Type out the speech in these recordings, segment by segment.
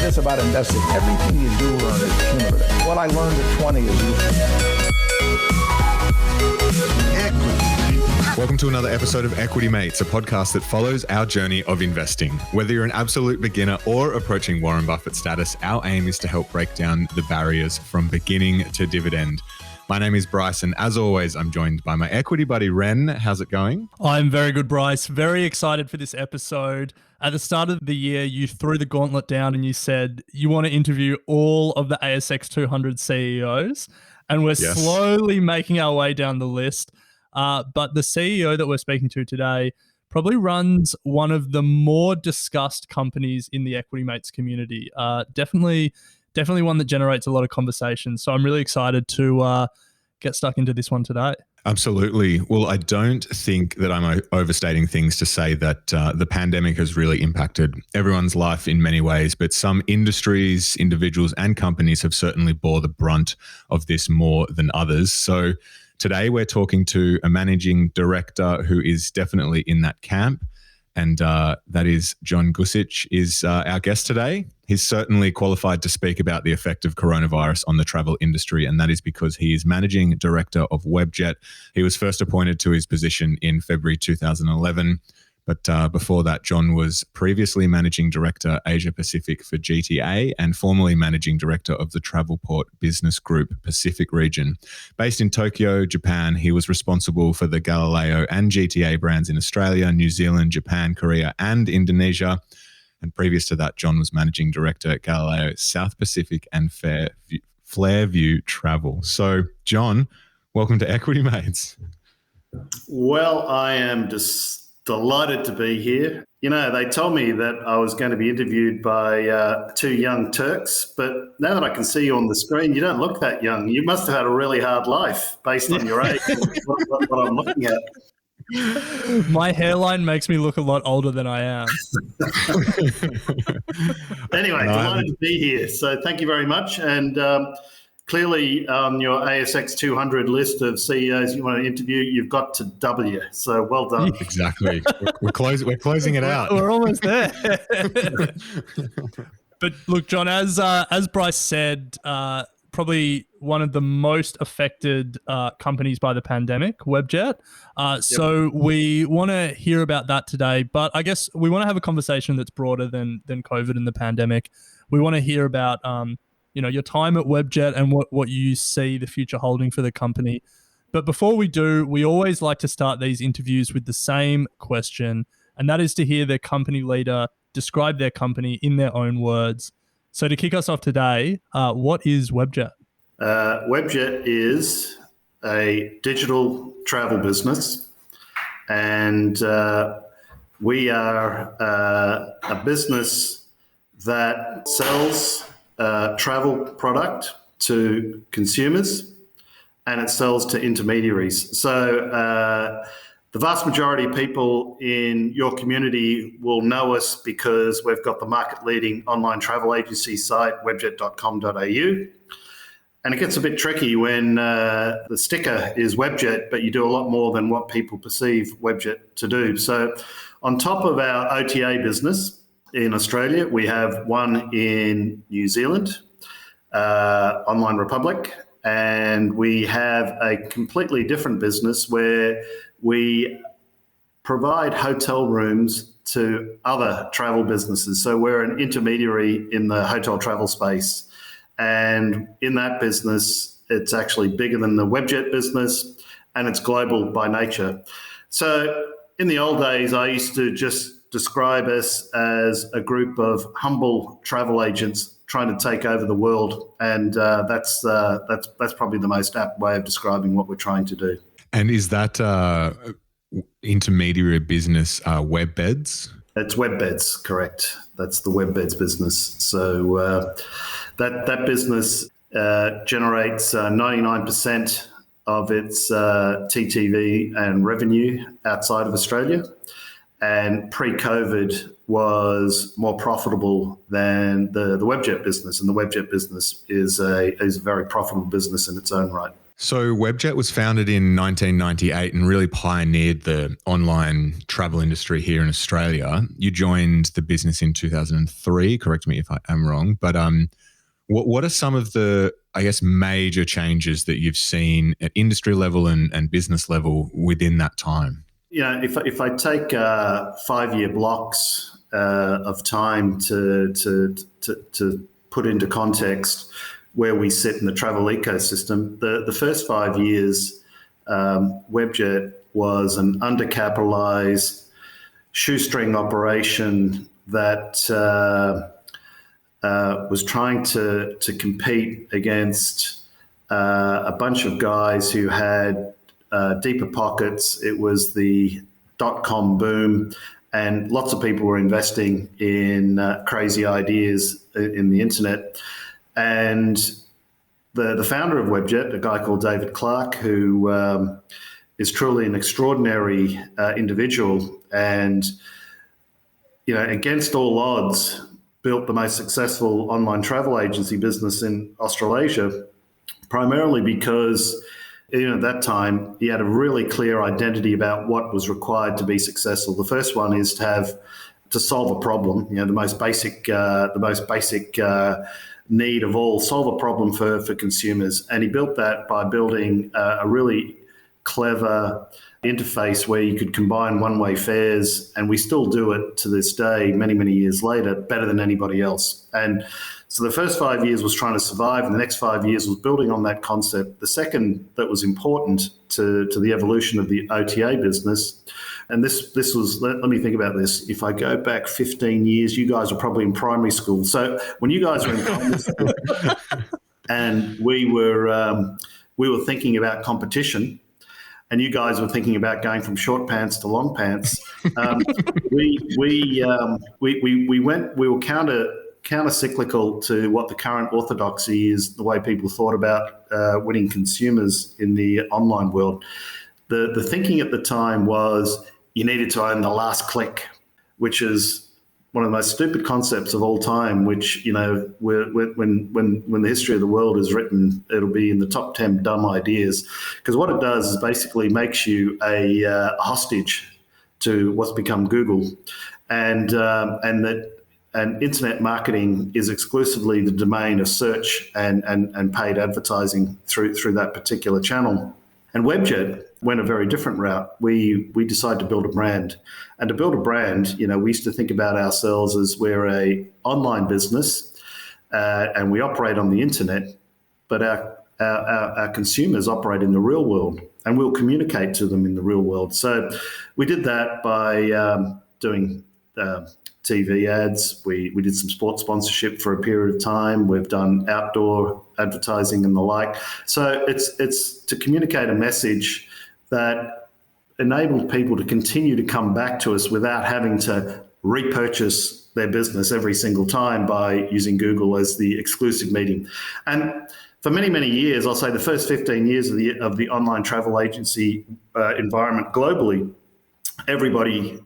this about investing. Everything you do learn is cumulative. What I learned at 20 is useful. Welcome to another episode of Equity Mates, a podcast that follows our journey of investing. Whether you're an absolute beginner or approaching Warren Buffett status, our aim is to help break down the barriers from beginning to dividend. My name is Bryce, and as always, I'm joined by my equity buddy, Ren. How's it going? I'm very good, Bryce. Very excited for this episode. At the start of the year, you threw the gauntlet down and you said you want to interview all of the ASX 200 CEOs, and we're slowly making our way down the list. But the CEO that we're speaking to today probably runs one of the more discussed companies in the Equity Mates community. Definitely one that generates a lot of conversation. So I'm really excited to get stuck into this one today. Absolutely. Well, I don't think that I'm overstating things to say that the pandemic has really impacted everyone's life in many ways, but some industries, individuals, and companies have certainly bore the brunt of this more than others. So today, we're talking to a managing director who is definitely in that camp, and that is John Guscic is our guest today. He's certainly qualified to speak about the effect of coronavirus on the travel industry, and that is because he is Managing Director of Webjet. He was first appointed to his position in February 2011. But before that, John was previously Managing Director Asia Pacific for GTA and formerly Managing Director of the Travelport Business Group Pacific region. Based in Tokyo, Japan, he was responsible for the Galileo and GTA brands in Australia, New Zealand, Japan, Korea, and Indonesia. And previous to that, John was Managing Director at Galileo, South Pacific, and Flairview Travel. So, John, welcome to Equity Mates. Well, I am delighted to be here. You know, they told me that I was going to be interviewed by two young Turks, but now that I can see you on the screen, you don't look that young. You must have had a really hard life based on your age, what I'm looking at. My hairline makes me look a lot older than I am. Anyway, delighted to be here. So thank you very much. And clearly, on your ASX 200 list of CEOs you want to interview, you've got to W. So well done. Exactly. We're closing it out. We're almost there. But look, John, as Bryce said, probably one of the most affected companies by the pandemic, Webjet. So we want to hear about that today. But I guess we want to have a conversation that's broader than COVID and the pandemic. We want to hear about your time at Webjet and what you see the future holding for the company. But before we do, we always like to start these interviews with the same question, and that is to hear their company leader describe their company in their own words. So to kick us off today, what is Webjet? Webjet is a digital travel business, and we are a business that sells travel product to consumers, and it sells to intermediaries. So the vast majority of people in your community will know us because we've got the market-leading online travel agency site, webjet.com.au. And it gets a bit tricky when the sticker is Webjet, but you do a lot more than what people perceive Webjet to do. So on top of our OTA business in Australia, we have one in New Zealand, Online Republic, and we have a completely different business where we provide hotel rooms to other travel businesses. So we're an intermediary in the hotel travel space. And in that business, it's actually bigger than the Webjet business, and it's global by nature. So in the old days, I used to just describe us as a group of humble travel agents trying to take over the world, and that's probably the most apt way of describing what we're trying to do. And is that intermediary business WebBeds? It's WebBeds, correct. That's the WebBeds business. So that business generates 99% of its TTV and revenue outside of Australia, and pre-COVID was more profitable than the Webjet business, and the Webjet business is a very profitable business in its own right. So Webjet was founded in 1998 and really pioneered the online travel industry here in Australia. You joined the business in 2003. Correct me if I am wrong, but what are some of the, I guess, major changes that you've seen at industry level and business level within that time? Yeah, if I take 5-year blocks of time to put into context where we sit in the travel ecosystem, the first 5 years, Webjet was an undercapitalized shoestring operation that was trying to compete against a bunch of guys who had deeper pockets. It was the .com boom, and lots of people were investing in crazy ideas in the internet. And the founder of Webjet, a guy called David Clark, who is truly an extraordinary individual, and against all odds, built the most successful online travel agency business in Australasia, primarily because at that time he had a really clear identity about what was required to be successful. The first one is to solve a problem. The most basic need of all, solve a problem for consumers. And he built that by building a really clever interface where you could combine one-way fares, and we still do it to this day, many, many years later, better than anybody else. And so the first 5 years was trying to survive, and the next 5 years was building on that concept. The second that was important to the evolution of the OTA business, and this was, let me think about this. If I go back 15 years, you guys were probably in primary school. So when you guys were in primary school and we were thinking about competition, and you guys were thinking about going from short pants to long pants, we were counter-cyclical to what the current orthodoxy is, the way people thought about winning consumers in the online world. The thinking at the time was you needed to own the last click, which is one of the most stupid concepts of all time, which, when the history of the world is written, it'll be in the top 10 dumb ideas. Because what it does is basically makes you a hostage to what's become Google. And internet marketing is exclusively the domain of search and paid advertising through that particular channel. And Webjet went a very different route. We decided to build a brand. And to build a brand, we used to think about ourselves as we're a online business and we operate on the internet, but our consumers operate in the real world, and we'll communicate to them in the real world. So we did that by doing TV ads. We did some sports sponsorship for a period of time. We've done outdoor advertising and the like. So it's to communicate a message that enabled people to continue to come back to us without having to repurchase their business every single time by using Google as the exclusive medium. And for many, many years, I'll say the first 15 years of the online travel agency environment globally, everybody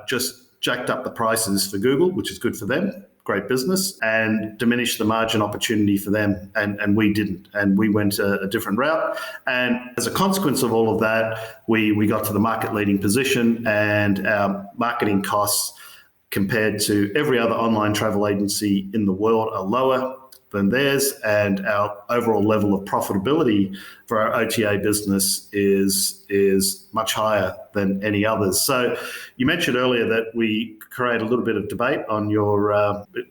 just jacked up the prices for Google, which is good for them, great business, and diminished the margin opportunity for them. And we didn't. And we went a different route. And as a consequence of all of that, we got to the market leading position, and our marketing costs compared to every other online travel agency in the world are lower than theirs, and our overall level of profitability for our OTA business is much higher than any others. So you mentioned earlier that we create a little bit of debate on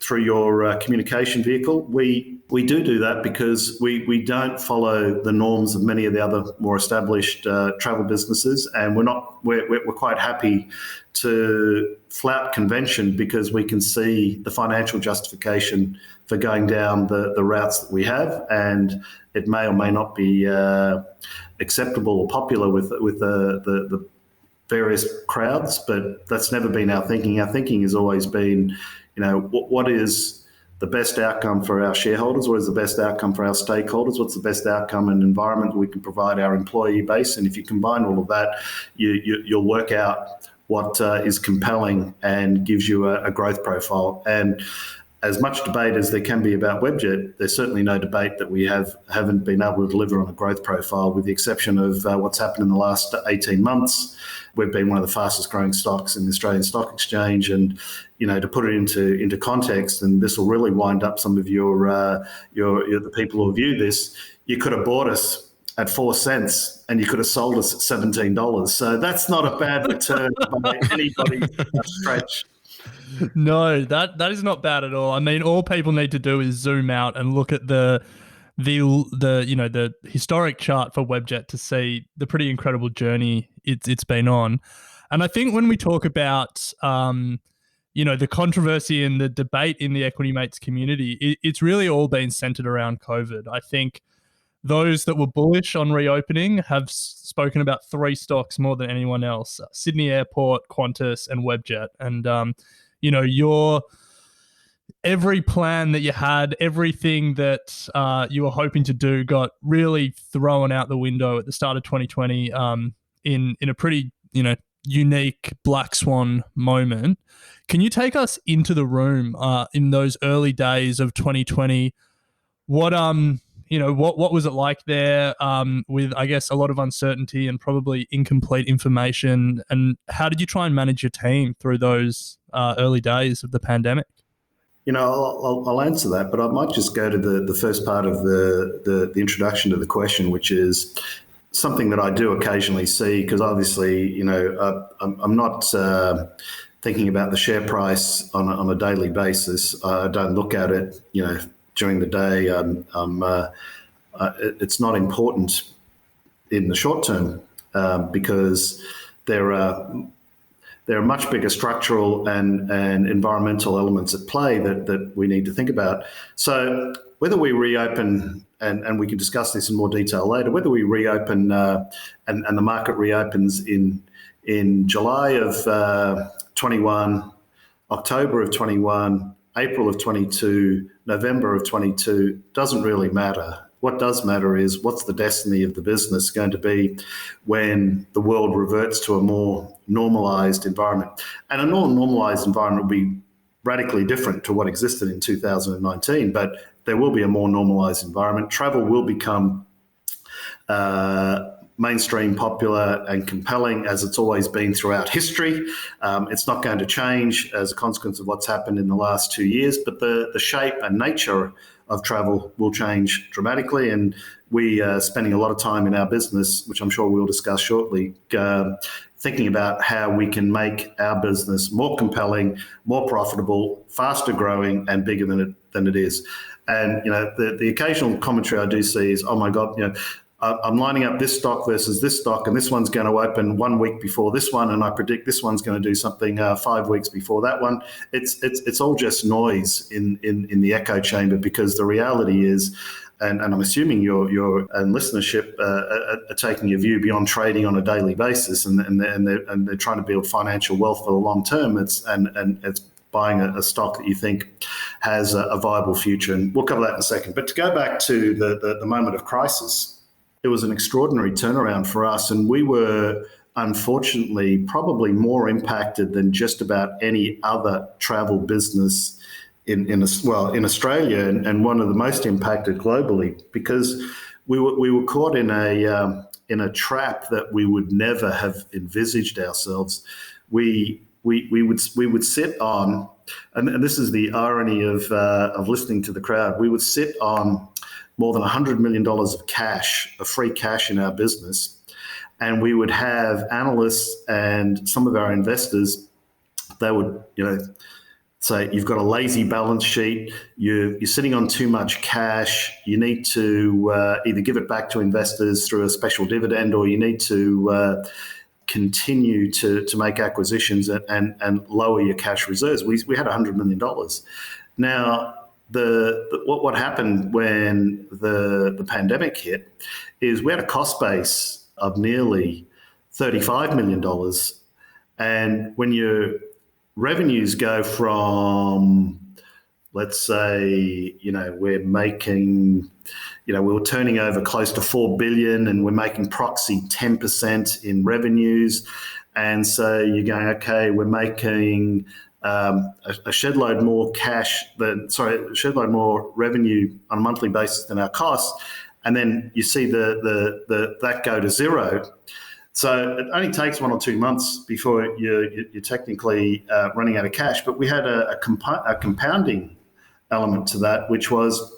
through your communication vehicle. We do that because we don't follow the norms of many of the other more established travel businesses, and we're quite happy to flout convention because we can see the financial justification for going down the routes that we have, and it may or may not be acceptable or popular with the various crowds, but that's never been our thinking. Our thinking has always been, what is the best outcome for our shareholders? What is the best outcome for our stakeholders? What's the best outcome and environment we can provide our employee base? And if you combine all of that, you'll work out what is compelling and gives you a growth profile. And as much debate as there can be about Webjet, there's certainly no debate that we haven't been able to deliver on a growth profile, with the exception of what's happened in the last 18 months. We've been one of the fastest growing stocks in the Australian Stock Exchange. And, to put it into context, and this will really wind up some of the people who view this, you could have bought us at 4 cents and you could have sold us at $17. So that's not a bad return by anybody's stretch. No, that is not bad at all. I mean, all people need to do is zoom out and look at the historic chart for Webjet to see the pretty incredible journey it's been on. And I think when we talk about the controversy and the debate in the Equity Mates community, it's really all been centered around COVID. I think those that were bullish on reopening have spoken about 3 stocks more than anyone else: Sydney Airport, Qantas, and Webjet. And your every plan that you had, everything that you were hoping to do got really thrown out the window at the start of 2020 in a pretty, unique black swan moment. Can you take us into the room in those early days of 2020? What was it like there with, I guess, a lot of uncertainty and probably incomplete information? And how did you try and manage your team through those early days of the pandemic? I'll answer that, but I might just go to the first part of the introduction to the question, which is something that I do occasionally see, because obviously, I'm not thinking about the share price on a daily basis. I don't look at it, during the day. It's not important in the short term because there are much bigger structural and environmental elements at play that we need to think about. So whether we reopen, and we can discuss this in more detail later, whether we reopen and the market reopens in July of 21, October of 21, April of 22, November of 22, doesn't really matter. What does matter is what's the destiny of the business going to be when the world reverts to a more normalized environment. And a more normalized environment will be radically different to what existed in 2019, but there will be a more normalized environment. Travel will become mainstream, popular and compelling, as it's always been throughout history. It's not going to change as a consequence of what's happened in the last 2 years, but the shape and nature of travel will change dramatically. And we are spending a lot of time in our business, which I'm sure we'll discuss shortly, thinking about how we can make our business more compelling, more profitable, faster growing and bigger than it is. And, the occasional commentary I do see is, oh my God, I'm lining up this stock versus this stock, and this one's going to open 1 week before this one, and I predict this one's going to do something 5 weeks before that one. It's all just noise in the echo chamber, because the reality is, and I'm assuming your listenership are taking a view beyond trading on a daily basis, and they're trying to build financial wealth for the long term. It's buying a stock that you think has a viable future, and we'll cover that in a second. But to go back to the moment of crisis, it was an extraordinary turnaround for us, and we were unfortunately probably more impacted than just about any other travel business in Australia, and one of the most impacted globally, because we were caught in a trap that we would never have envisaged ourselves. We would sit on, and this is the irony of listening to the crowd. We would sit on more than $100 million of cash, of free cash in our business. And we would have analysts and some of our investors, they would, say, you've got a lazy balance sheet, you're sitting on too much cash, you need to either give it back to investors through a special dividend, or you need to continue to make acquisitions and lower your cash reserves. We had $100 million. Now, what happened when the pandemic hit is we had a cost base of nearly $35 million. And when your revenues go from, let's say, we're making, we were turning over close to $4 billion, and we're making proxy 10% in revenues, And so you're going, okay, we're making a shed load more more revenue on a monthly basis than our costs. And then you see that go to zero. So it only takes 1 or 2 months before you're technically running out of cash. But we had a compounding element to that, which was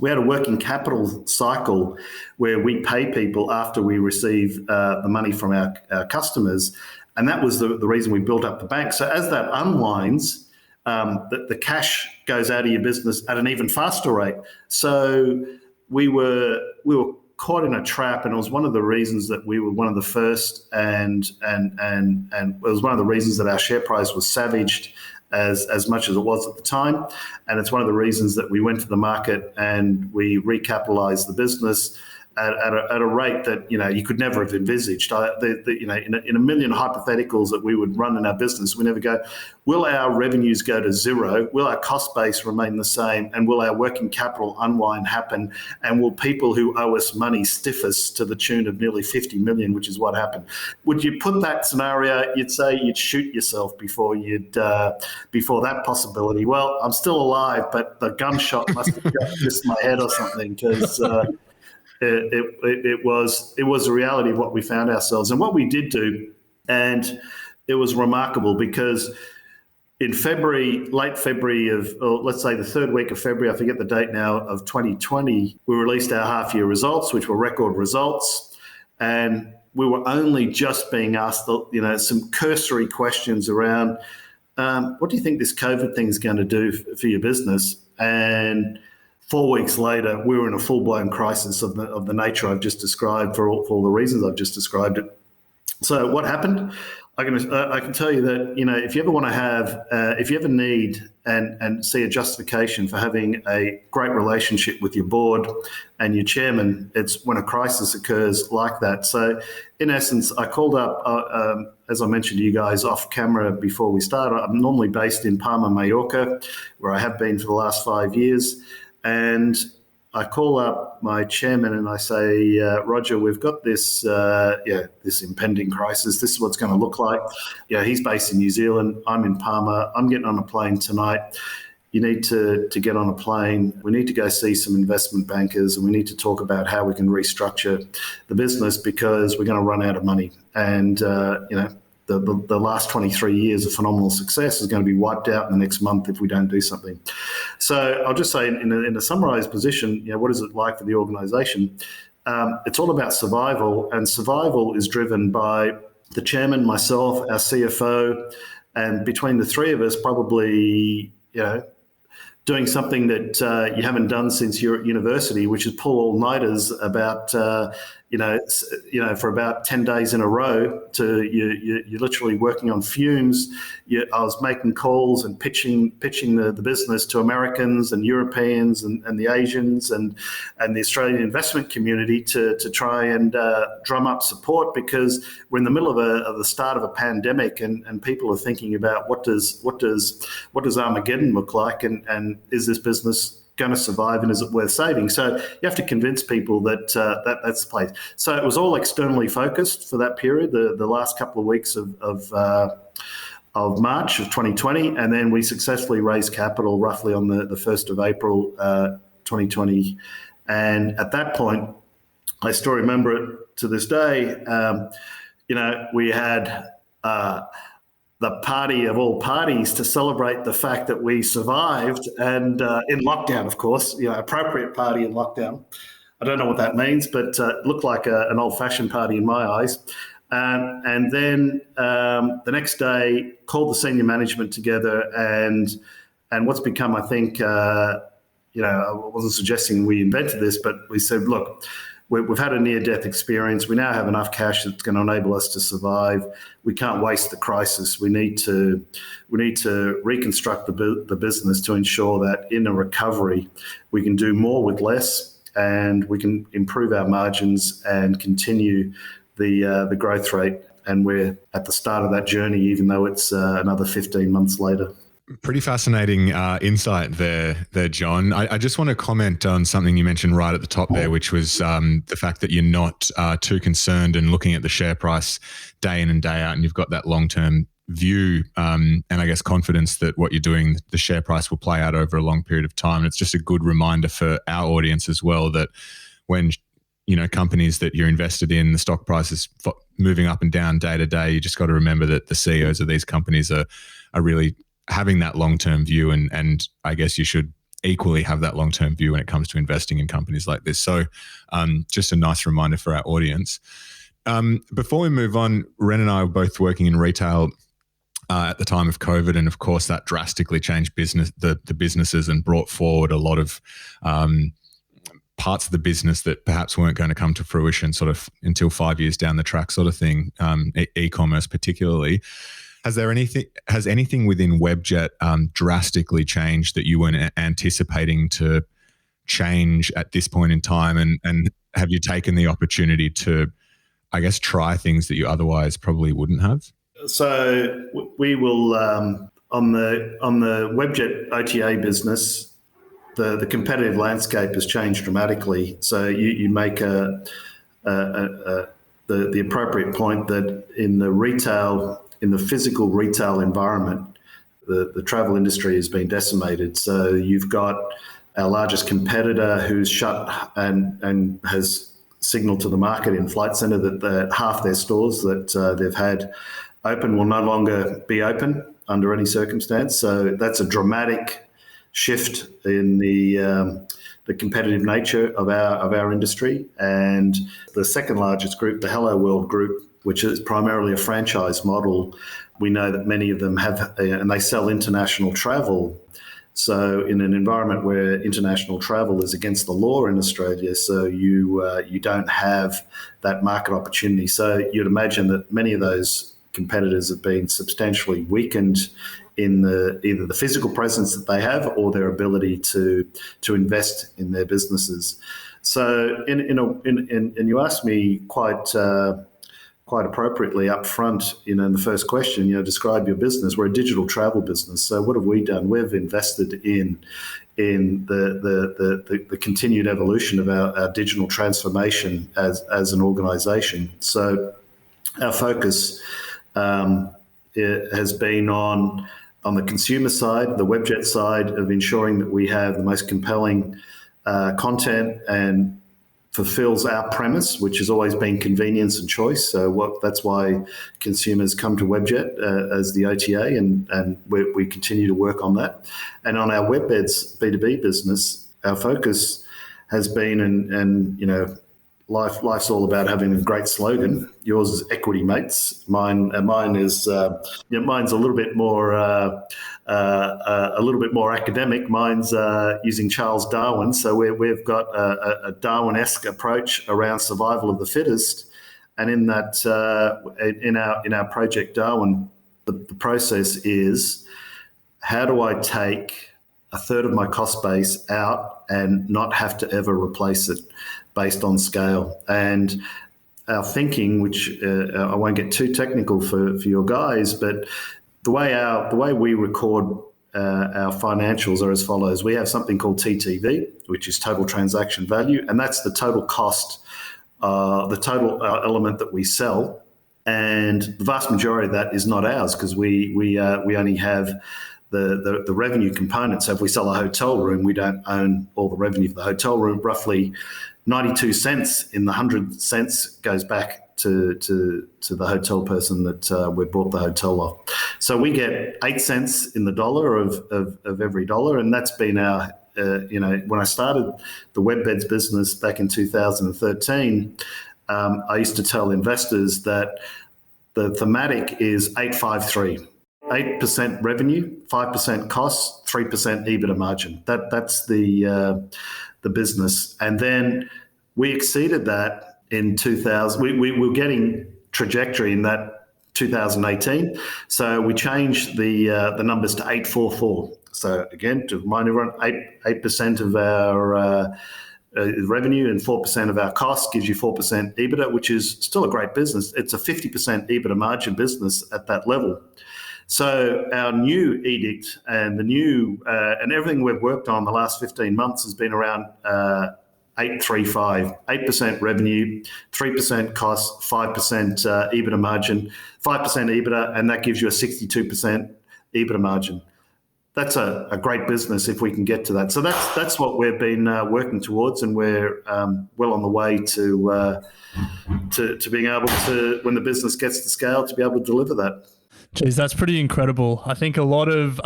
we had a working capital cycle where we pay people after we receive the money from our customers. And that was the reason we built up the bank. So as that unwinds, the cash goes out of your business at an even faster rate. So we were caught in a trap, and it was one of the reasons that we were one of the first, and it was one of the reasons that our share price was savaged as much as it was at the time. And it's one of the reasons that we went to the market and we recapitalized the business at a rate that you could never have envisaged. In a million hypotheticals that we would run in our business, we never go, will our revenues go to zero? Will our cost base remain the same? And will our working capital unwind happen? And will people who owe us money stiff us to the tune of nearly 50 million, which is what happened? Would you put that scenario? You'd say you'd shoot yourself before that possibility. Well, I'm still alive, but the gunshot must have just missed my head or something, because it was a reality of what we found ourselves and what we did do. And it was remarkable because in late February let's say the third week of February, I forget the date now, of 2020, we released our half year results, which were record results. And we were only just being asked, some cursory questions around, what do you think this COVID thing is going to do for your business? And 4 weeks later, we were in a full-blown crisis of the nature I've just described for all the reasons I've just described it. So what happened? I can tell you that if you ever want to have, if you ever need and see a justification for having a great relationship with your board and your chairman, it's when a crisis occurs like that. So in essence, I called up, as I mentioned to you guys off camera before we started. I'm normally based in Palma, Mallorca, where I have been for the last 5 years. And I call up my chairman and I say, Roger, we've got this impending crisis. This is what it's going to look like. He's based in New Zealand. I'm in Palma. I'm getting on a plane tonight. You need to get on a plane. We need to go see some investment bankers, and we need to talk about how we can restructure the business because we're going to run out of money. And, the last 23 years of phenomenal success is going to be wiped out in the next month if we don't do something. So I'll just say in a summarized position, what is it like for the organization? It's all about survival, and survival is driven by the chairman, myself, our CFO, and between the three of us, probably, doing something that you haven't done since you're at university, which is pull all-nighters about, for about 10 days in a row. You're literally working on fumes. I was making calls and pitching the business to Americans and Europeans and the Asians and the Australian investment community to try and drum up support, because we're in the middle of the start of a pandemic, and people are thinking about what does Armageddon look like, and is this business going to survive, and is it worth saving? So you have to convince people that that's the place. So it was all externally focused for that period, the last couple of weeks of March of 2020, and then we successfully raised capital roughly on the 1st of April 2020. And at that point, I still remember it to this day. We had the party of all parties to celebrate the fact that we survived, and in lockdown, of course, appropriate party in lockdown. I don't know what that means, but it looked like an old-fashioned party in my eyes. And then the next day, called the senior management together, and what's become, I think, I wasn't suggesting we invented this, but we said, look, we've had a near-death experience. We now have enough cash that's going to enable us to survive. We can't waste the crisis. We need to reconstruct the business to ensure that in a recovery, we can do more with less, and we can improve our margins and continue the growth rate. And we're at the start of that journey, even though it's another 15 months later. Pretty fascinating insight there, John. I just want to comment on something you mentioned right at the top there, which was the fact that you're not too concerned and looking at the share price day in and day out, and you've got that long-term view and I guess confidence that what you're doing, the share price will play out over a long period of time. And it's just a good reminder for our audience as well that when companies that you're invested in, the stock price is moving up and down day to day, you just got to remember that the CEOs of these companies are really having that long-term view, and I guess you should equally have that long-term view when it comes to investing in companies like this. So just a nice reminder for our audience. Before we move on, Ren and I were both working in retail at the time of COVID, and of course that drastically changed the businesses and brought forward a lot of parts of the business that perhaps weren't going to come to fruition sort of until 5 years down the track sort of thing, e-commerce particularly. Has anything within Webjet drastically changed that you weren't anticipating to change at this point in time? And have you taken the opportunity to, I guess, try things that you otherwise probably wouldn't have? So we will, on the Webjet OTA business, the competitive landscape has changed dramatically. So you make the appropriate point that in the physical retail environment, the travel industry has been decimated. So you've got our largest competitor who's shut and has signaled to the market in Flight Centre that half their stores that they've had open will no longer be open under any circumstance. So that's a dramatic shift in the competitive nature of our industry. And the second largest group, the Hello World Group, which is primarily a franchise model, we know that many of them have, and they sell international travel. So in an environment where international travel is against the law in Australia, so you don't have that market opportunity. So you'd imagine that many of those competitors have been substantially weakened in either the physical presence that they have or their ability to invest in their businesses. So and you asked me quite appropriately up front, in the first question, describe your business. We're a digital travel business. So what have we done? We've invested in the continued evolution of our digital transformation as an organisation. So our focus has been on the consumer side, the Webjet side, of ensuring that we have the most compelling content and fulfills our premise, which has always been convenience and choice. So that's why consumers come to Webjet as the OTA, and we continue to work on that. And on our WebBeds B2B business, our focus has been, and life's all about having a great slogan. Yours is equity, mates. Mine is mine's a little bit more academic. Mine's using Charles Darwin. So we've got a Darwin-esque approach around survival of the fittest, and in that in our Project Darwin, the process is, how do I take a third of my cost base out and not have to ever replace it based on scale? And our thinking, which I won't get too technical for your guys, but the way we record our financials are as follows. We have something called TTV, which is total transaction value, and that's the total cost, the total element that we sell. And the vast majority of that is not ours, because we only have the revenue component. So if we sell a hotel room, we don't own all the revenue for the hotel room. Roughly 92 cents in the 100 cents goes back to the hotel person that we bought the hotel off. So we get 8 cents in the dollar of every dollar, and that's been our when I started the WebBeds business back in 2013, I used to tell investors that the thematic is 853. 8% revenue, 5% costs, 3% EBITDA margin. That's the business. And then we exceeded that in 2000. We were getting trajectory in that 2018. So we changed the numbers to 844. So again, to remind everyone, 8% of our revenue and 4% of our costs gives you 4% EBITDA, which is still a great business. It's a 50% EBITDA margin business at that level. So our new edict and the new and everything we've worked on the last 15 months has been around 835, 8% revenue, 3% cost, 5% EBITDA margin, 5% EBITDA, and that gives you a 62% EBITDA margin. That's a great business if we can get to that. So that's what we've been working towards, and we're well on the way to being able to, when the business gets to scale, to be able to deliver that. Geez, that's pretty incredible. I think a lot of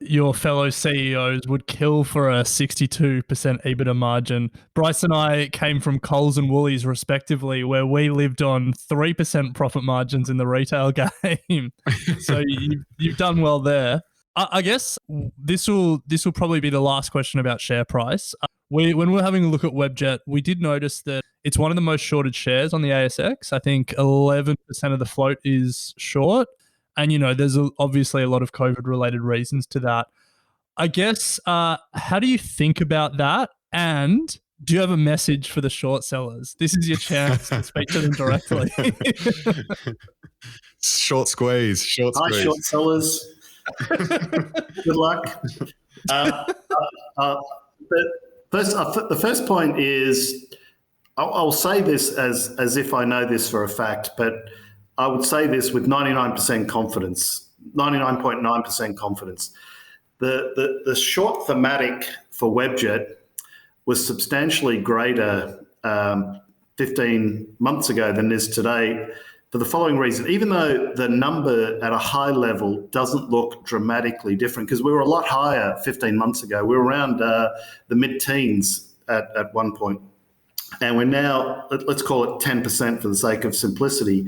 your fellow CEOs would kill for a 62% EBITDA margin. Bryce and I came from Coles and Woolies respectively, where we lived on 3% profit margins in the retail game. So you've done well there. I guess this will probably be the last question about share price. When we're having a look at Webjet, we did notice that it's one of the most shorted shares on the ASX. I think 11% of the float is short. And, there's obviously a lot of COVID-related reasons to that. I guess, how do you think about that? And do you have a message for the short sellers? This is your chance to speak to them directly. Short squeeze. Hi, short sellers. Good luck. The first point is, I'll say this as if I know this for a fact, but I would say this with 99% confidence, 99.9% confidence. The short thematic for Webjet was substantially greater 15 months ago than it is today, for the following reason. Even though the number at a high level doesn't look dramatically different, because we were a lot higher 15 months ago. We were around the mid-teens at one point. And we're now, let's call it 10% for the sake of simplicity.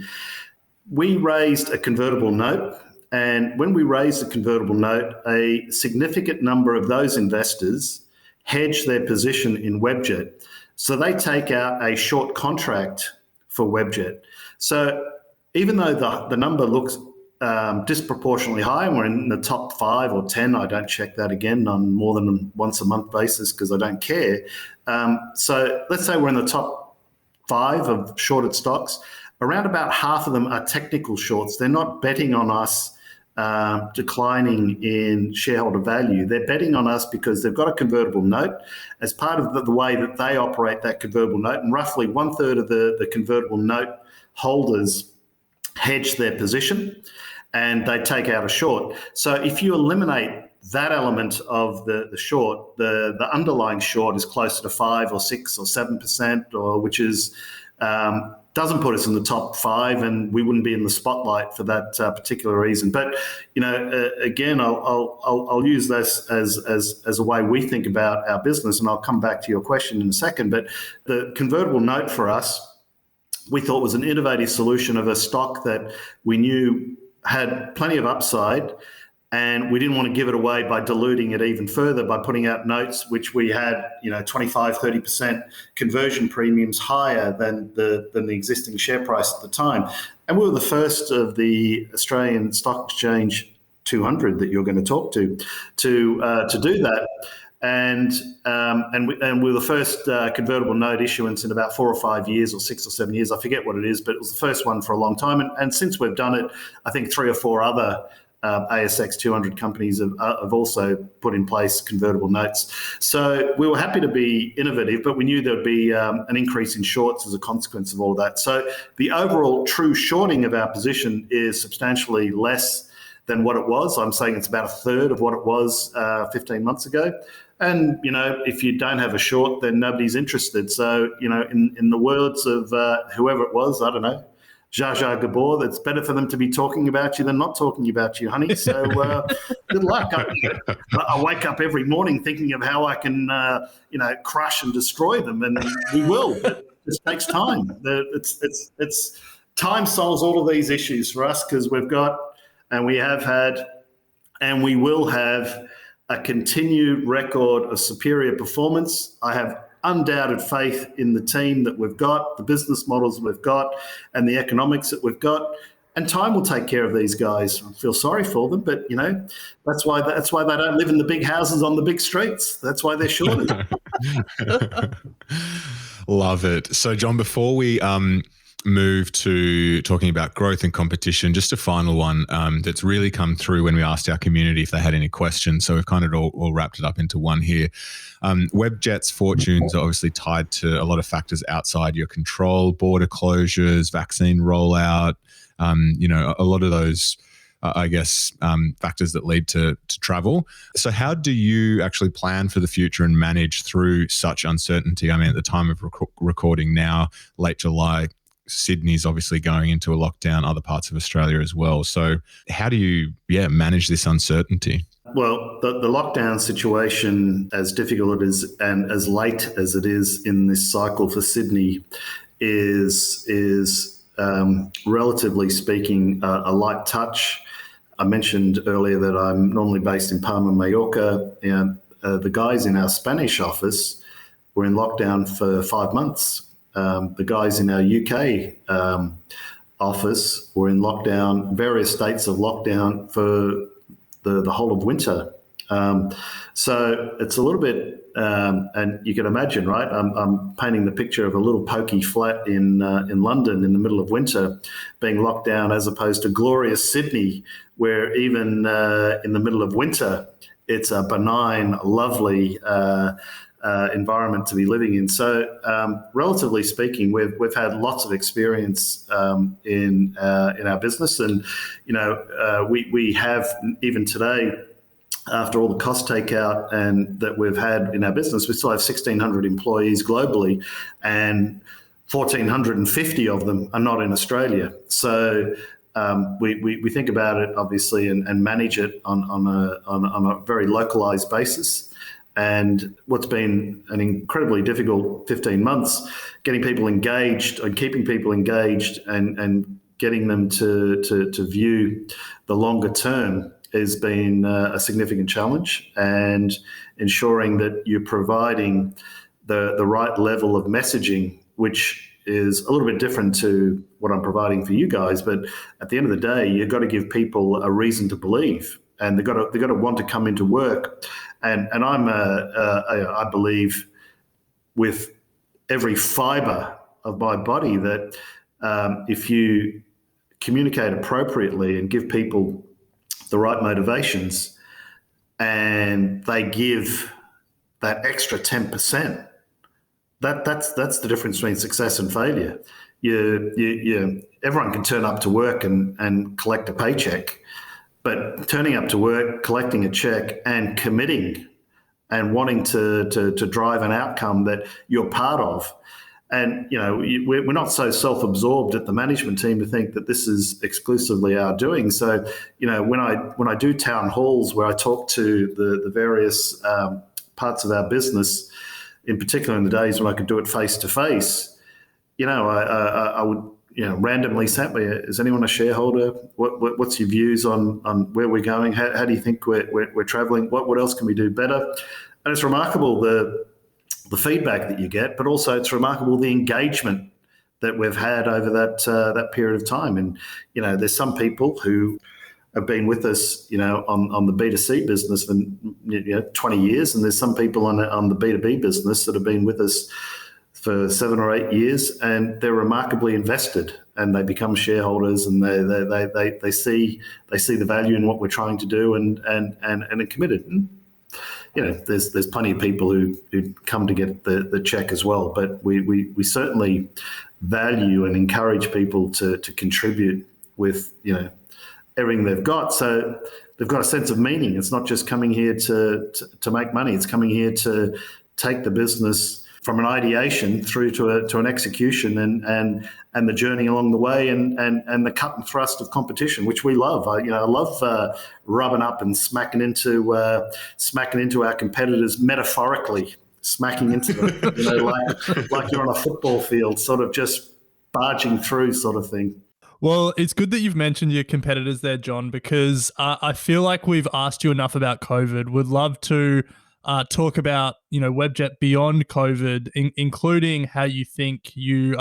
We raised a convertible note. And when we raised a convertible note, a significant number of those investors hedge their position in Webjet. So they take out a short contract for Webjet. So even though the number looks disproportionately high, and we're in the top 5 or 10, I don't check that again on more than a once a month basis because I don't care. So let's say we're in the top 5 of shorted stocks. Around about half of them are technical shorts. They're not betting on us declining in shareholder value. They're betting on us because they've got a convertible note as part of the way that they operate that convertible note. And roughly 1/3 of the convertible note holders hedge their position and they take out a short. So if you eliminate that element of the short, the underlying short is closer to 5 or 6 or 7%, which is doesn't put us in the top 5, and we wouldn't be in the spotlight for that particular reason. But again, I'll use this as a way we think about our business, and I'll come back to your question in a second. But the convertible note for us, we thought was an innovative solution of a stock that we knew had plenty of upside, and we didn't want to give it away by diluting it even further by putting out notes which we had 25-30% conversion premiums higher than the existing share price at the time. And we were the first of the Australian Stock Exchange 200 that you're going to talk to do that. And we were the first convertible note issuance in about 4 or 5 years, or 6 or 7 years. I forget what it is, but it was the first one for a long time. And since we've done it, I think 3 or 4 other ASX 200 companies have also put in place convertible notes. So we were happy to be innovative, but we knew there would be an increase in shorts as a consequence of all of that. So the overall true shorting of our position is substantially less than what it was. I'm saying it's about 1/3 of what it was 15 months ago. And, if you don't have a short, then nobody's interested. So, in the words of whoever it was, I don't know, Zsa Zsa Gabor, it's better for them to be talking about you than not talking about you, honey. So good luck. I wake up every morning thinking of how I can, crush and destroy them, and we will. But it just takes time. It's time solves all of these issues for us, because we've got, and we have had, and we will have a continued record of superior performance. I have undoubted faith in the team that we've got, the business models we've got, and the economics that we've got. And time will take care of these guys. I feel sorry for them, but that's why they don't live in the big houses on the big streets. That's why they're shorted. Love it. So, John, before we move to talking about growth and competition. Just a final one that's really come through when we asked our community if they had any questions. So we've kind of all wrapped it up into one here. Webjet's fortunes are obviously tied to a lot of factors outside your control: border closures, vaccine rollout, a lot of those factors that lead to travel. So how do you actually plan for the future and manage through such uncertainty? I mean, at the time of recording now, late July, Sydney's obviously going into a lockdown, other parts of Australia as well. So how do you manage this uncertainty? Well, the lockdown situation, as difficult it is and as late as it is in this cycle for Sydney, is relatively speaking a light touch. I mentioned earlier that I'm normally based in Palma, Mallorca. The guys in our Spanish office were in lockdown for 5 months. The guys in our UK office were in lockdown, various states of lockdown for the whole of winter. So it's a little bit, and you can imagine, right? I'm painting the picture of a little pokey flat in London in the middle of winter being locked down, as opposed to glorious Sydney, where even in the middle of winter, it's a benign, lovely environment to be living in. So, relatively speaking, we've had lots of experience in our business, and we have, even today, after all the cost takeout and that we've had in our business, we still have 1,600 employees globally, and 1,450 of them are not in Australia. So we think about it, obviously, and manage it on a very localized basis. And what's been an incredibly difficult 15 months, getting people engaged and keeping people engaged and getting them to view the longer term has been a significant challenge, and ensuring that you're providing the right level of messaging, which is a little bit different to what I'm providing for you guys. But at the end of the day, you've got to give people a reason to believe, and they've got to want to come into work. And I believe with every fibre of my body that if you communicate appropriately and give people the right motivations, and they give that extra 10%, that's the difference between success and failure. Everyone can turn up to work and collect a paycheck, but turning up to work, collecting a check, and committing and wanting to drive an outcome that you're part of. And, we're not so self-absorbed at the management team to think that this is exclusively our doing. So, when I do town halls where I talk to the various parts of our business, in particular in the days when I could do it face-to-face, I would, randomly say, is anyone a shareholder? What's your views on where we're going? How do you think we're traveling? What else can we do better? And it's remarkable the feedback that you get, but also it's remarkable the engagement that we've had over that period of time. And there's some people who have been with us, on the B2C business for 20 years, and there's some people on the B2B business that have been with us for 7 or 8 years, and they're remarkably invested, and they become shareholders, and they see the value in what we're trying to do, and are committed. And, there's plenty of people who come to get the check as well, but we certainly value and encourage people to contribute with everything they've got. So they've got a sense of meaning. It's not just coming here to make money. It's coming here to take the business from an ideation through to an execution, and the journey along the way, and the cut and thrust of competition, which we love. I love rubbing up and smacking into our competitors, metaphorically smacking into them, like you're on a football field, sort of just barging through, sort of thing. Well, it's good that you've mentioned your competitors there, John, because I feel like we've asked you enough about COVID. Would love to talk about, Webjet beyond COVID, including how you think you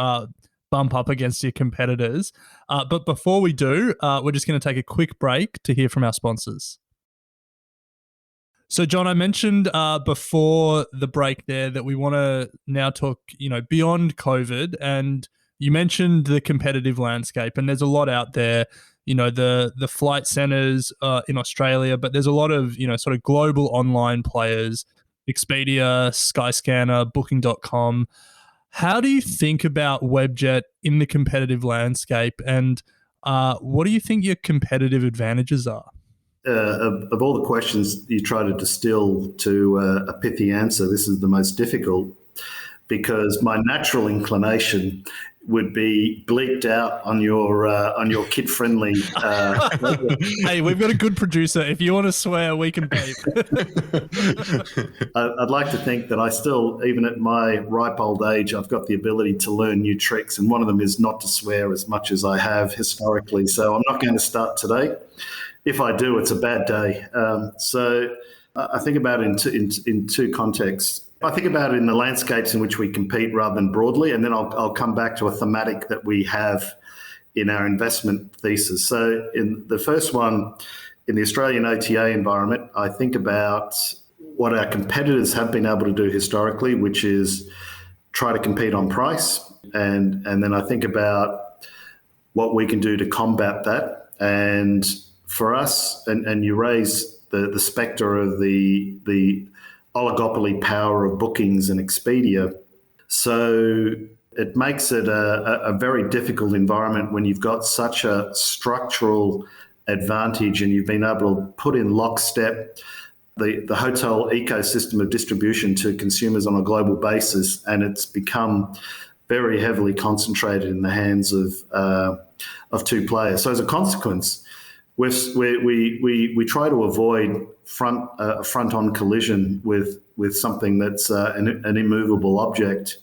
bump up against your competitors. But before we do, we're just going to take a quick break to hear from our sponsors. So, John, I mentioned before the break there that we want to now talk, beyond COVID, and You mentioned the competitive landscape, and there's a lot out there. The flight centers in Australia, but there's a lot of sort of global online players: Expedia, Skyscanner, Booking.com. How do you think about Webjet in the competitive landscape, and what do you think your competitive advantages are? Of all the questions you try to distill to a pithy answer, this is the most difficult, because my natural inclination would be bleeped out on your kid-friendly. Hey, we've got a good producer. If you want to swear, we can beep. I'd like to think that I still, even at my ripe old age, I've got the ability to learn new tricks, and one of them is not to swear as much as I have historically. So I'm not going to start today. If I do, it's a bad day. So I think about it in two contexts. I think about it in the landscapes in which we compete rather than broadly, and then I'll come back to a thematic that we have in our investment thesis. So in the first one, in the Australian OTA environment, I think about what our competitors have been able to do historically, which is try to compete on price. And then I think about what we can do to combat that. And for us, and you raise the spectre of the oligopoly power of Bookings and Expedia. So it makes it a very difficult environment when you've got such a structural advantage and you've been able to put in lockstep the hotel ecosystem of distribution to consumers on a global basis, and it's become very heavily concentrated in the hands of two players. So as a consequence, we try to avoid front-on collision with something that's an immovable object,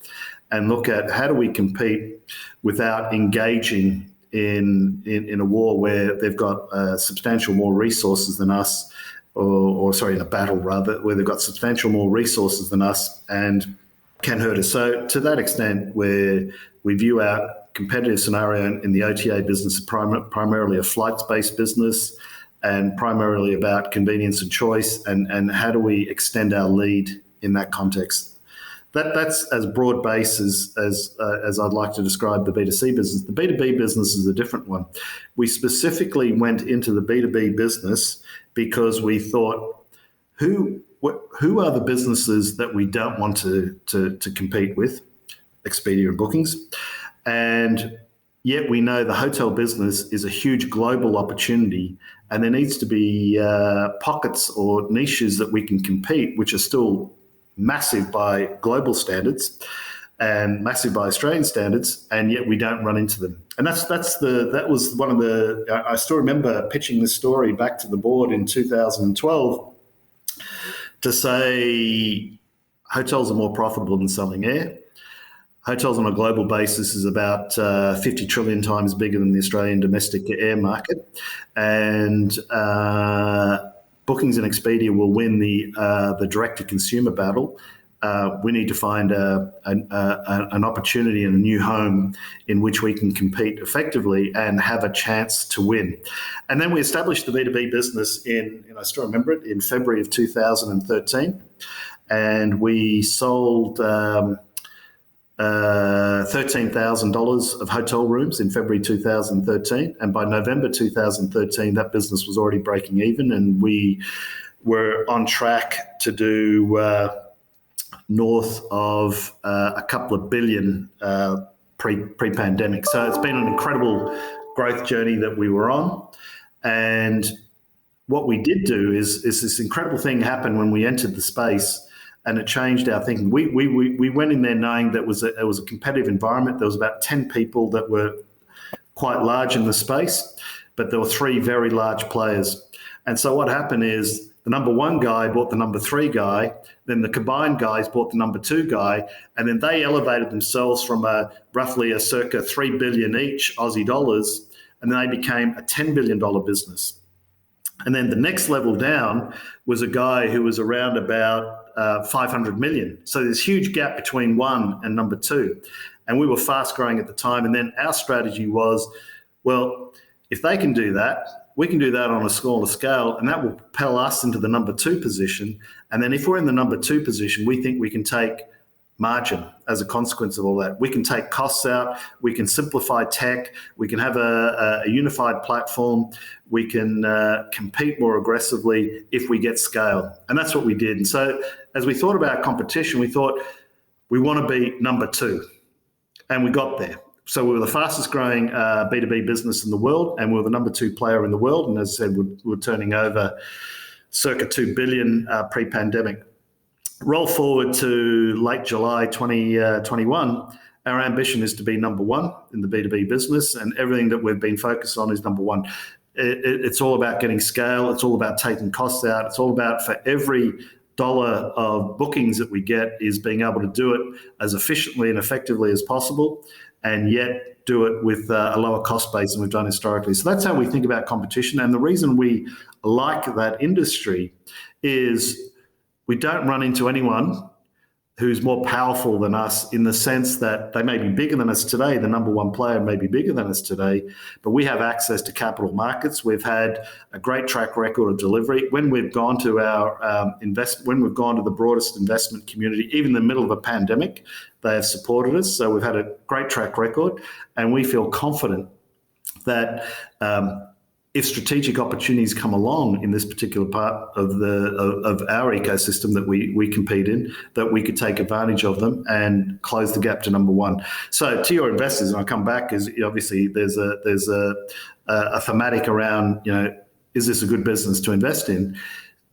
and look at how do we compete without engaging in a war where they've got substantial more resources than us, or in a battle rather, where they've got substantial more resources than us and can hurt us. So to that extent, where we view our competitive scenario in the OTA business primarily a flights-based business, and primarily about convenience and choice, and how do we extend our lead in that context. That's as broad-based as I'd like to describe the B2C business. The B2B business is a different one. We specifically went into the B2B business because we thought, who are the businesses that we don't want to compete with? Expedia and Bookings. And yet we know the hotel business is a huge global opportunity, and there needs to be pockets or niches that we can compete, which are still massive by global standards and massive by Australian standards, and yet we don't run into them. And that was one of the, I still remember pitching this story back to the board in 2012 to say hotels are more profitable than selling air. Hotels on a global basis is about 50 trillion times bigger than the Australian domestic air market. And Bookings and Expedia will win the direct-to-consumer battle. We need to find an opportunity and a new home in which we can compete effectively and have a chance to win. And then we established the B2B business I still remember it, in February of 2013. And we sold $13,000 of hotel rooms in February 2013. And by November 2013, that business was already breaking even, and we were on track to do north of a couple of billion pre-pandemic. So it's been an incredible growth journey that we were on. And what we did do is this incredible thing happened when we entered the space, and it changed our thinking. We went in there knowing that it was a competitive environment. There was about 10 people that were quite large in the space, but there were 3 very large players. And so what happened is the number 1 guy bought the number 3 guy, then the combined guys bought the number 2 guy, and then they elevated themselves from roughly a circa 3 billion each Aussie dollars, and then they became a $10 billion business. And then the next level down was a guy who was around about 500 million. So there's a huge gap between 1 and number 2. And we were fast growing at the time. And then our strategy was, well, if they can do that, we can do that on a smaller scale, and that will propel us into the number 2 position. And then if we're in the number 2 position, we think we can take margin as a consequence of all that. We can take costs out. We can simplify tech. We can have a unified platform. We can compete more aggressively if we get scale. And that's what we did. And so as we thought about competition, we thought we want to be number 2. And we got there. So we were the fastest growing B2B business in the world, and we were the number 2 player in the world. And as I said, we're turning over circa $2 billion pre-pandemic. Roll forward to late July 2021, our ambition is to be number 1 in the B2B business, and everything that we've been focused on is number 1. It's all about getting scale. It's all about taking costs out. It's all about, for every dollar of bookings that we get, is being able to do it as efficiently and effectively as possible, and yet do it with a lower cost base than we've done historically. So that's how we think about competition. And the reason we like that industry is we don't run into anyone who's more powerful than us, in the sense that they may be bigger than us today. The number 1 player may be bigger than us today, but we have access to capital markets. We've had a great track record of delivery. When we've gone to our when we've gone to the broadest investment community, even in the middle of a pandemic, they have supported us. So we've had a great track record, and we feel confident that if strategic opportunities come along in this particular part of our ecosystem that we compete in, that we could take advantage of them and close the gap to number 1. So to your investors, and I'll come back, is obviously there's a thematic around, is this a good business to invest in?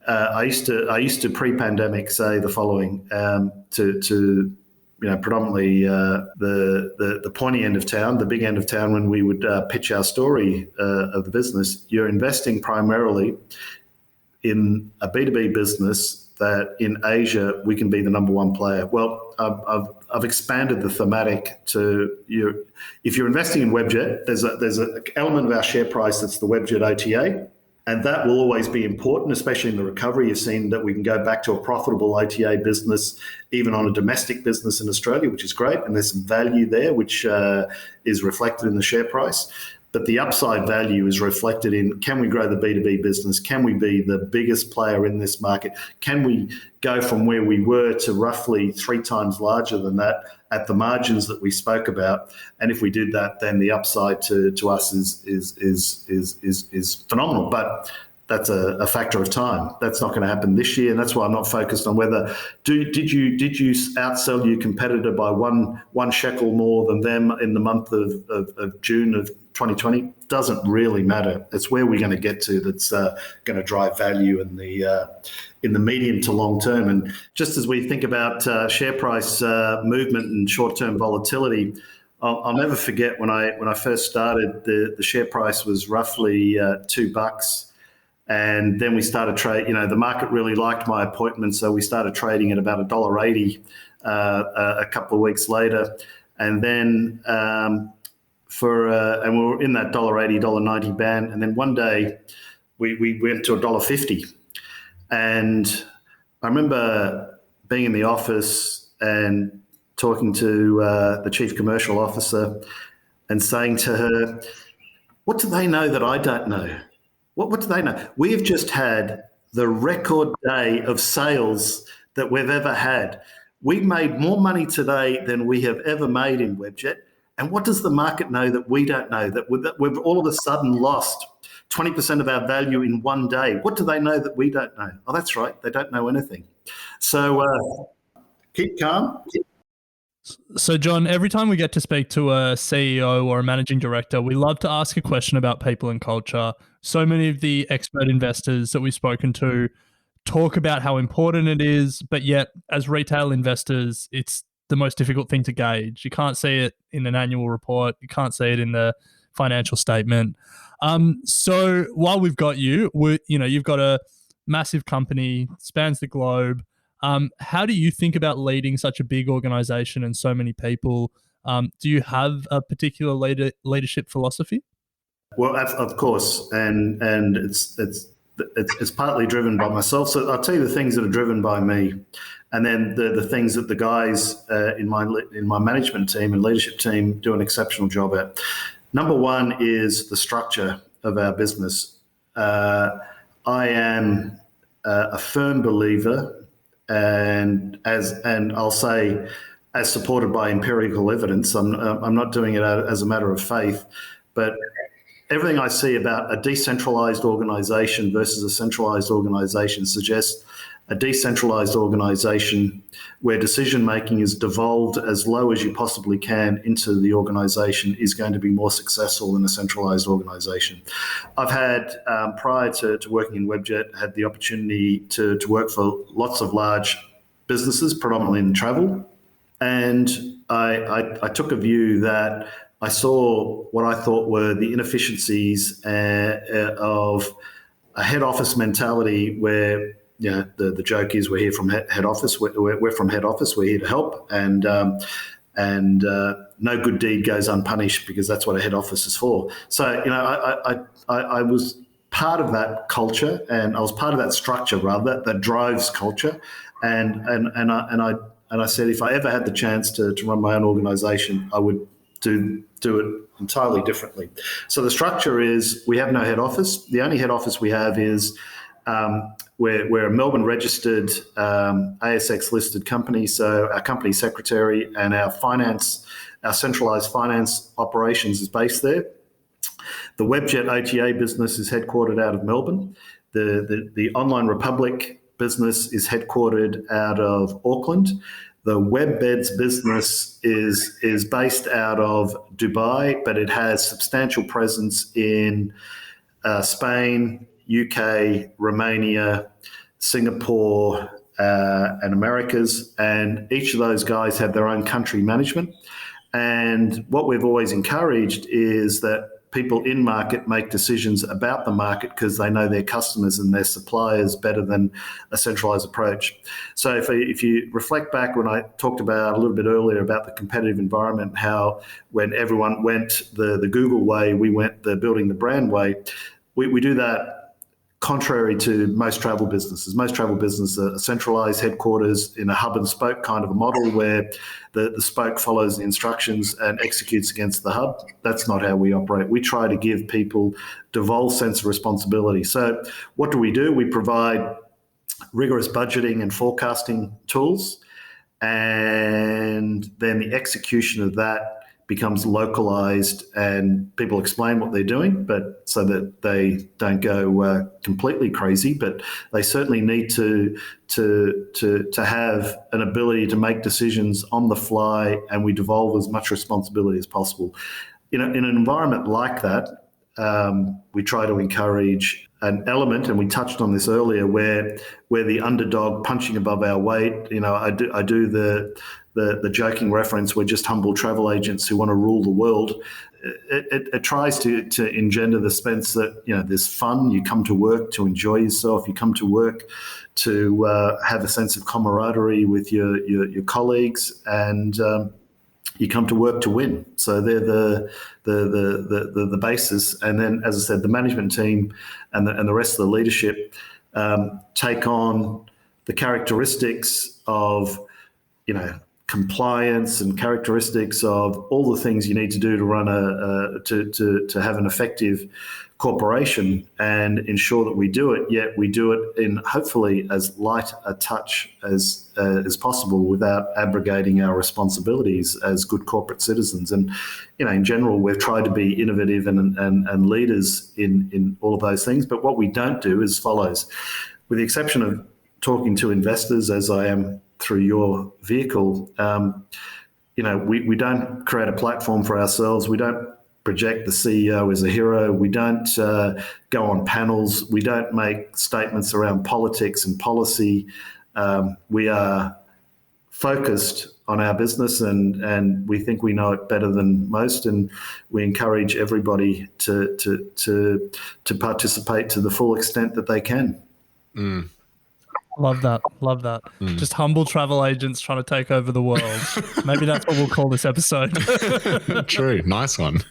I used to pre-pandemic say the following to predominantly the pointy end of town, the big end of town, when we would pitch our story of the business. You're investing primarily in a B2B business that in Asia we can be the number 1 player. Well, I've expanded the thematic to you. If you're investing in Webjet, there's an element of our share price that's the Webjet OTA. And that will always be important, especially in the recovery. You've seen that we can go back to a profitable OTA business, even on a domestic business in Australia, which is great. And there's some value there, which is reflected in the share price. But the upside value is reflected in, can we grow the B2B business? Can we be the biggest player in this market? Can we go from where we were to roughly 3 times larger than that at the margins that we spoke about? And if we did that, then the upside to us is phenomenal. But that's a factor of time. That's not going to happen this year, and that's why I'm not focused on whether did you outsell your competitor by one shekel more than them in the month of June of 2020. Doesn't really matter. It's where we're going to get to that's going to drive value in the medium to long term. And just as we think about share price movement and short-term volatility, I'll never forget when I first started, the share price was roughly $2. And then we started trade. The market really liked my appointment, so we started trading at about $1.80 a couple of weeks later, and then and we were in that $1.80, $1.90 band. And then one day we went to $1.50, and I remember being in the office and talking to the chief commercial officer and saying to her, "What do they know that I don't know? What do they know? We've just had the record day of sales that we've ever had. We've made more money today than we have ever made in Webjet. And what does the market know that we don't know? That we've all of a sudden lost 20% of our value in one day. What do they know that we don't know? Oh, that's right. They don't know anything. So keep calm. So, John, every time we get to speak to a CEO or a managing director, we love to ask a question about people and culture. So many of the expert investors that we've spoken to talk about how important it is, but yet as retail investors, it's the most difficult thing to gauge. You can't see it in an annual report. You can't see it in the financial statement. So while we've got you, you've got a massive company, spans the globe. How do you think about leading such a big organization and so many people? Do you have a particular leadership philosophy? Well, of course, and it's partly driven by myself. So I'll tell you the things that are driven by me, and then the things that the guys in my management team and leadership team do an exceptional job at. Number one is the structure of our business. I am a firm believer. And I'll say as supported by empirical evidence. I'm not doing it as a matter of faith, but everything I see about a decentralized organization versus a centralized organization suggests a decentralized organization where decision-making is devolved as low as you possibly can into the organization is going to be more successful than a centralized organization. I've had, prior to working in Webjet, had the opportunity to work for lots of large businesses, predominantly in travel. And I took a view that I saw what I thought were the inefficiencies of a head office mentality where, the joke is we're here from head office. We're from head office. We're here to help, and no good deed goes unpunished because that's what a head office is for. So I was part of that culture, and I was part of that structure rather that drives culture, and I said if I ever had the chance to run my own organisation, I would do it entirely differently. So the structure is we have no head office. The only head office we have is we're a Melbourne registered ASX listed company. So our company secretary and our centralised finance operations is based there. The Webjet OTA business is headquartered out of Melbourne. The Online Republic business is headquartered out of Auckland. The WebBeds business is based out of Dubai, but it has substantial presence in Spain, UK, Romania, Singapore, and Americas. And each of those guys have their own country management. And what we've always encouraged is that people in market make decisions about the market because they know their customers and their suppliers better than a centralized approach. So if you reflect back when I talked about a little bit earlier about the competitive environment, how when everyone went the Google way, we went the building the brand way, we do that contrary to most travel businesses. Most travel businesses are centralized headquarters in a hub and spoke kind of a model where the spoke follows the instructions and executes against the hub. That's not how we operate. We try to give people devolved sense of responsibility. So what do? We provide rigorous budgeting and forecasting tools, and then the execution of that becomes localized and people explain what they're doing, but so that they don't go completely crazy, but they certainly need to have an ability to make decisions on the fly, and we devolve as much responsibility as possible. In an environment like that, we try to encourage an element, and we touched on this earlier, where the underdog punching above our weight. I do the joking reference, we're just humble travel agents who want to rule the world. It tries to engender the sense that there's fun. You come to work to enjoy yourself. You come to work to have a sense of camaraderie with your colleagues, and you come to work to win. So they're the basis. And then, as I said, the management team and the rest of the leadership take on the characteristics of compliance and characteristics of all the things you need to do to run to have an effective corporation, and ensure that we do it. Yet we do it in hopefully as light a touch as possible, without abrogating our responsibilities as good corporate citizens. And in general, we've tried to be innovative and leaders in all of those things. But what we don't do is follows, with the exception of talking to investors, as I am through your vehicle. We don't create a platform for ourselves. We don't project the CEO as a hero. We don't go on panels. We don't make statements around politics and policy. We are focused on our business, and we think we know it better than most, and we encourage everybody to participate to the full extent that they can. Mm. Love that. Just humble travel agents trying to take over the world. Maybe that's what we'll call this episode. True. Nice one.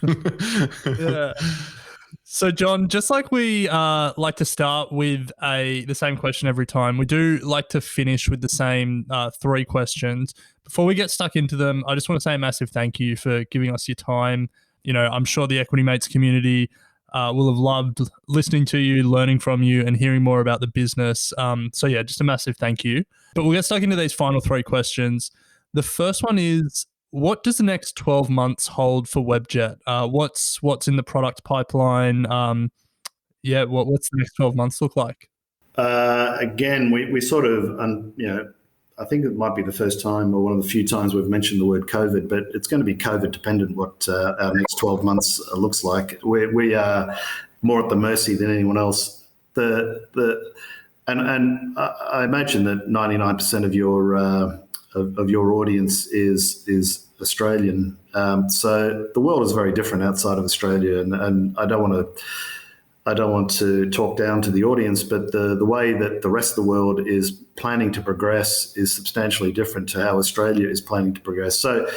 Yeah. So, John, just like we like to start with the same question every time, we do like to finish with the same 3 questions. Before we get stuck into them, I just want to say a massive thank you for giving us your time. I'm sure the Equity Mates community will have loved listening to you, learning from you, and hearing more about the business. So yeah, just a massive thank you. But we'll get stuck into these final 3 questions. The first one is, what does the next 12 months hold for Webjet? What's in the product pipeline? What's the next 12 months look like? Again, we sort of, I think it might be the first time or one of the few times we've mentioned the word COVID, but it's going to be COVID dependent what our next 12 months looks like. We are more at the mercy than anyone else. And I imagine that 99% of your audience is Australian. So the world is very different outside of Australia, and I don't want to talk down to the audience, but the way that the rest of the world is planning to progress is substantially different to how Australia is planning to progress. So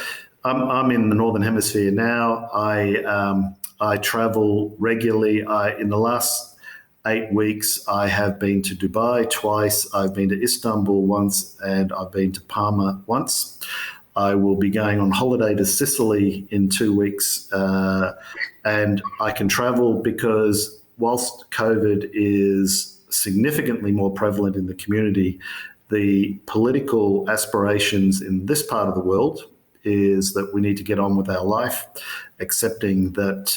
I'm in the Northern Hemisphere now. I travel regularly. In the last 8 weeks, I have been to Dubai twice. I've been to Istanbul once, and I've been to Palma once. I will be going on holiday to Sicily in 2 weeks, and I can travel because whilst COVID is significantly more prevalent in the community, the political aspirations in this part of the world is that we need to get on with our life, accepting that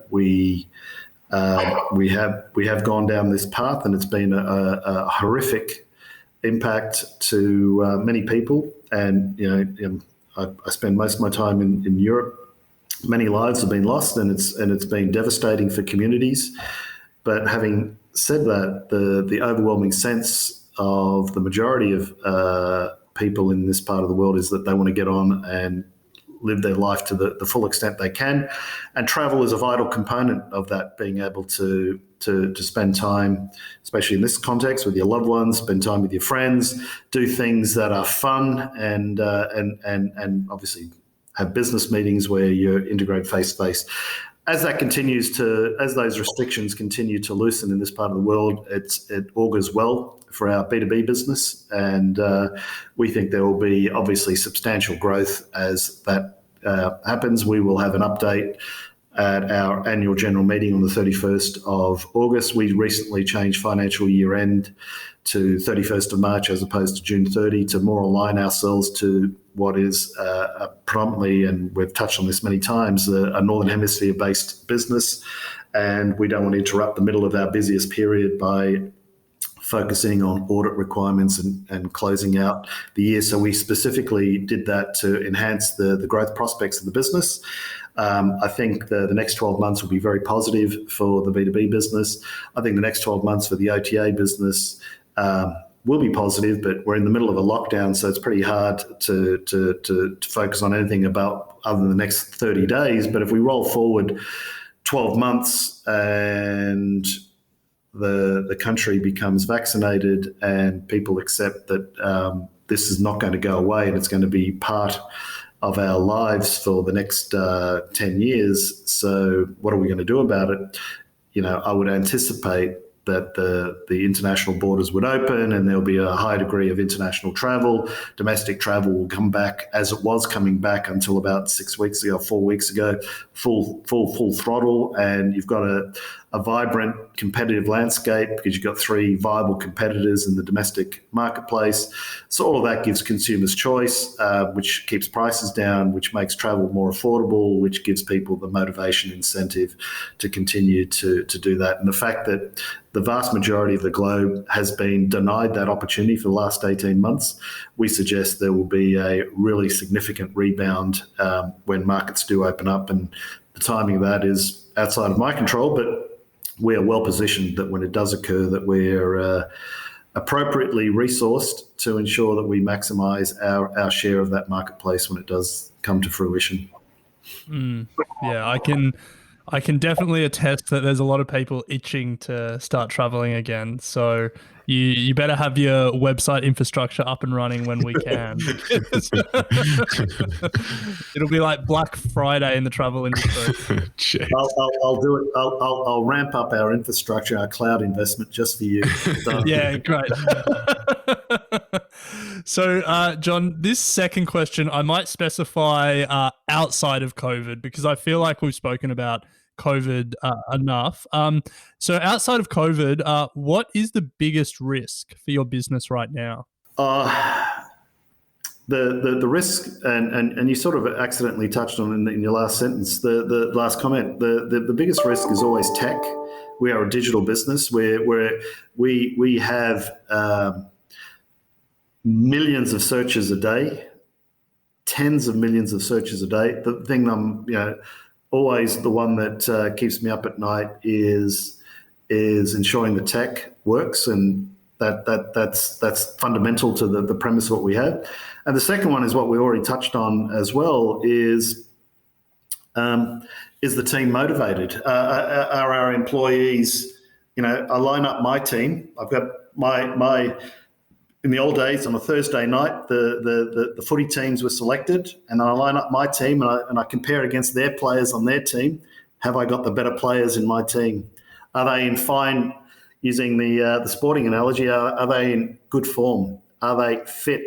we have gone down this path, and it's been a horrific impact to many people. And I spend most of my time in Europe. Many lives have been lost, and it's been devastating for communities. But having said that, the overwhelming sense of the majority of people in this part of the world is that they want to get on and live their life to the full extent they can. And travel is a vital component of that, being able to spend time, especially in this context, with your loved ones, spend time with your friends, do things that are fun, and obviously have business meetings where you integrate face-to-face. As those restrictions continue to loosen in this part of the world, it augurs well for our B2B business, and we think there will be obviously substantial growth as that happens. We will have an update at our annual general meeting on the 31st of August. We recently changed financial year end to 31st of March as opposed to June 30 to more align ourselves to what is predominantly, and we've touched on this many times, a Northern Hemisphere based business. And we don't want to interrupt the middle of our busiest period by focusing on audit requirements and closing out the year. So we specifically did that to enhance the growth prospects of the business. I think the next 12 months will be very positive for the B2B business. I think the next 12 months for the OTA business will be positive, but we're in the middle of a lockdown, so it's pretty hard to focus on anything about other than the next 30 days. But if we roll forward 12 months and the country becomes vaccinated and people accept that this is not going to go away and it's going to be part of our lives for the next 10 years. So what are we going to do about it? I would anticipate that the international borders would open and there'll be a high degree of international travel. Domestic travel will come back as it was coming back until about 4 weeks ago, full throttle. And you've got a vibrant competitive landscape because you've got 3 viable competitors in the domestic marketplace. So all of that gives consumers choice, which keeps prices down, which makes travel more affordable, which gives people the motivation, incentive to continue to do that. And the fact that the vast majority of the globe has been denied that opportunity for the last 18 months, we suggest there will be a really significant rebound when markets do open up. And the timing of that is outside of my control, but we are well positioned that when it does occur, that we're appropriately resourced to ensure that we maximise our share of that marketplace when it does come to fruition. Yeah, I can definitely attest that there's a lot of people itching to start traveling again. So you better have your website infrastructure up and running when we can. It'll be like Black Friday in the travel industry. I'll do it. I'll ramp up our infrastructure, our cloud investment just for you. Yeah, great. So, John, this second question, I might specify outside of COVID because I feel like we've spoken about COVID enough. So outside of COVID, what is the biggest risk for your business right now? the risk, and you sort of accidentally touched on in your last sentence, the last comment. The biggest risk is always tech. We are a digital business where we have millions of searches a day, tens of millions of searches a day. The thing I'm always the one that keeps me up at night is ensuring the tech works, and that's fundamental to the premise of what we have. And the second one is what we already touched on as well, is the team motivated? Are our employees, I line up my team. I've got my in the old days on a Thursday night, the footy teams were selected, and I line up my team and I compare it against their players on their team. Have I got the better players in my team? Are they in fine, using the sporting analogy, are they in good form? Are they fit?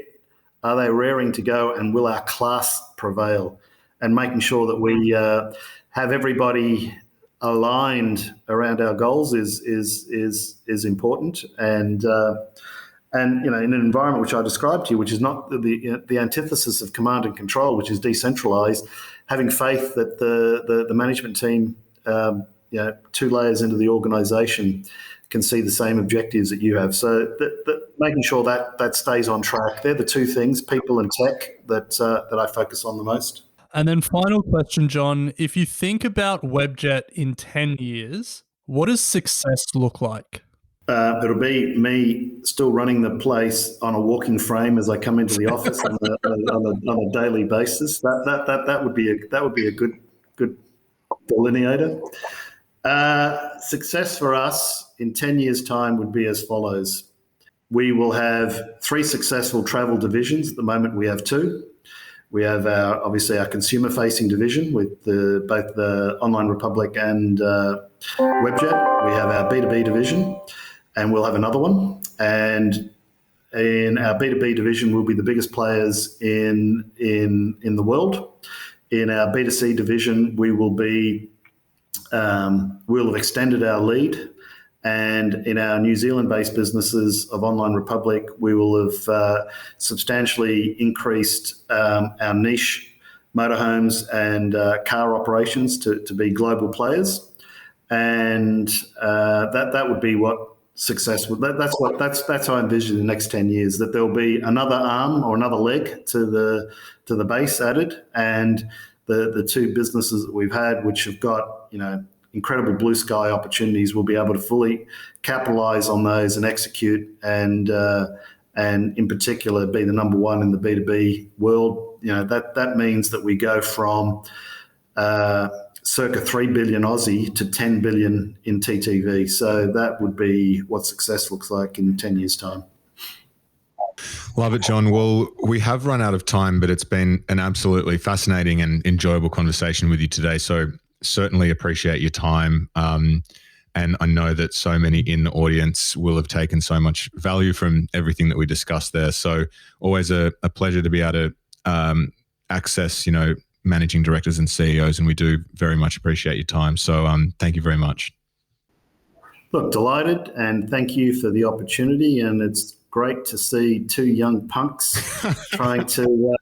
Are they raring to go? And will our class prevail? And making sure that we have everybody aligned around our goals is important. And in an environment which I described to you, which is not the antithesis of command and control, which is decentralized, having faith that the management team, 2 layers into the organization, can see the same objectives that you have. So making sure that stays on track. They're the 2 things, people and tech, that I focus on the most. And then final question, John, if you think about Webjet in 10 years, what does success look like? It'll be me still running the place on a walking frame as I come into the office on a daily basis. That would be a good delineator. Success for us in 10 years' time would be as follows. We will have 3 successful travel divisions. At the moment, we have 2. We have obviously our consumer-facing division with both the Online Republic and Webjet. We have our B2B division, and we'll have another one. And in our B2B division, we'll be the biggest players in the world. In our B2C division, we'll have extended our lead. And in our New Zealand-based businesses of Online Republic, we will have substantially increased our niche motorhomes and car operations to be global players. And that would be what success would. That's how I envision the next 10 years. That there'll be another arm or another leg to the base added, and the 2 businesses that we've had, which have got incredible blue sky opportunities, we'll be able to fully capitalize on those and execute, and in particular be the number 1 in the B2B world. That means that we go from circa 3 billion Aussie to 10 billion in TTV. So that would be what success looks like in 10 years' time. Love it, John. Well, we have run out of time, but it's been an absolutely fascinating and enjoyable conversation with you today. So certainly appreciate your time. And I know that so many in the audience will have taken so much value from everything that we discussed there. So always a pleasure to be able to access, managing directors and CEOs, and we do very much appreciate your time. So thank you very much. Look, delighted, and thank you for the opportunity. And it's great to see 2 young punks trying to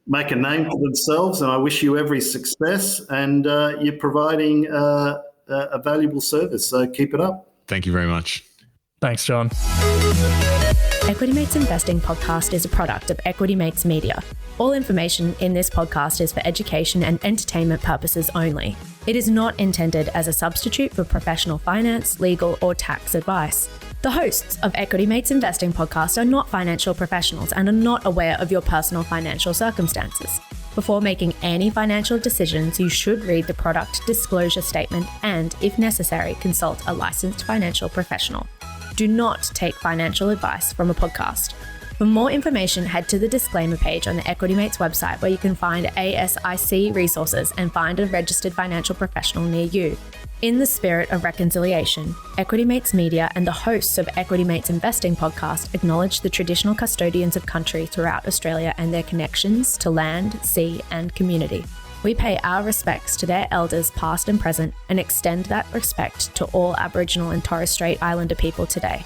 make a name for themselves. And I wish you every success. And you're providing a valuable service. So keep it up. Thank you very much. Thanks, John. Equity Mates Investing podcast is a product of Equity Mates Media. All information in this podcast is for education and entertainment purposes only. It is not intended as a substitute for professional finance, legal, or tax advice. The hosts of Equity Mates Investing podcast are not financial professionals and are not aware of your personal financial circumstances. Before making any financial decisions, you should read the product disclosure statement and, if necessary, consult a licensed financial professional. Do not take financial advice from a podcast. For more information, head to the disclaimer page on the Equity Mates website, where you can find ASIC resources and find a registered financial professional near you. In the spirit of reconciliation, Equity Mates Media and the hosts of Equity Mates Investing podcast acknowledge the traditional custodians of country throughout Australia and their connections to land, sea, and community. We pay our respects to their elders past and present and extend that respect to all Aboriginal and Torres Strait Islander people today.